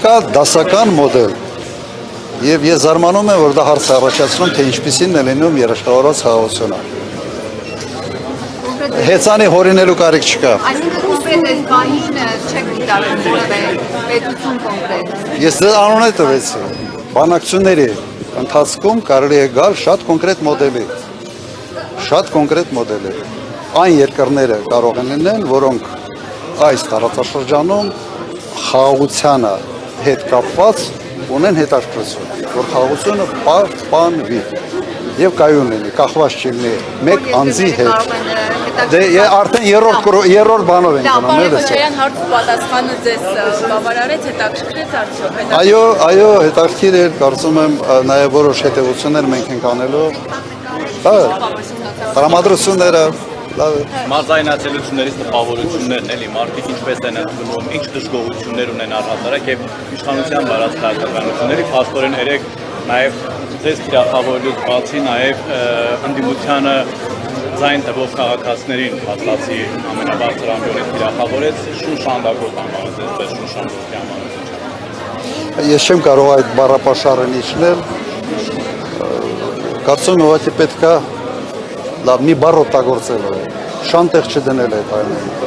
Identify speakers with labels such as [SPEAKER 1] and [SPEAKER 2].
[SPEAKER 1] կա դասական մոդել։ Եվ ես զարմանում եմ, որ դա հարց առաջացնում, թե ինչպիսին է լինում երաշխավորված խաղաղությունը։ Հեծանի հորինելու կարիք չկա։
[SPEAKER 2] Այսինքն կոնկրետ այս բանին չեք դիտարկում որևէ պետություն կոնկրետ։
[SPEAKER 1] Ես դե անունը տվեցի։ Բանակցությունների ընթացքում կարելի է գալ շատ կոնկրետ մոդելի։ Այն երկրները կարող են լինել, որոնք այս տարածաշրջանում խաղաղությանը հետ կապված ունեն հետաքրքրություն, որ խաղաղությունը պահպանվի եւ կայուն լինի, կախված չլինի մեկ անձի հետ։ Դե արդեն երրորդ բանով ենք գնում,
[SPEAKER 3] էլի։ Քոչարյան հարցը պատասխանը ձեզ բավարարեց, հետաքրքրեց արդյոք։
[SPEAKER 1] Այո, հետաքրքիր էր, կարծում եմ նաեւ որոշ հետեւություններ մենք ենք անելու։ Տրամադրությունները
[SPEAKER 4] Մարզայնացելություններից տպավորություններն էլի մարդիկ ինչպես են ընդունում, ինչ դժգոհություններ ունեն առհասարակ եւ իշխանության վարած քաղաքականությունների փաստորեն երեք նաեւ ձեզ թիրախավորելուց բացի նաեւ ընդդիմությանը ձայն տվող քաղաքացիներին հաստատի ամենաբարձր ամբիոնից թիրախավորեց շունշանդակով անվանեց, այսպես շունշանդակի անվանեց։
[SPEAKER 1] Ես չեմ կարող այդ բառապաշարն իջնել, կարծում եմ ուղղակի պետք է լավ մի բառ օգտագործել, շան տեղ չդնել այդ այն։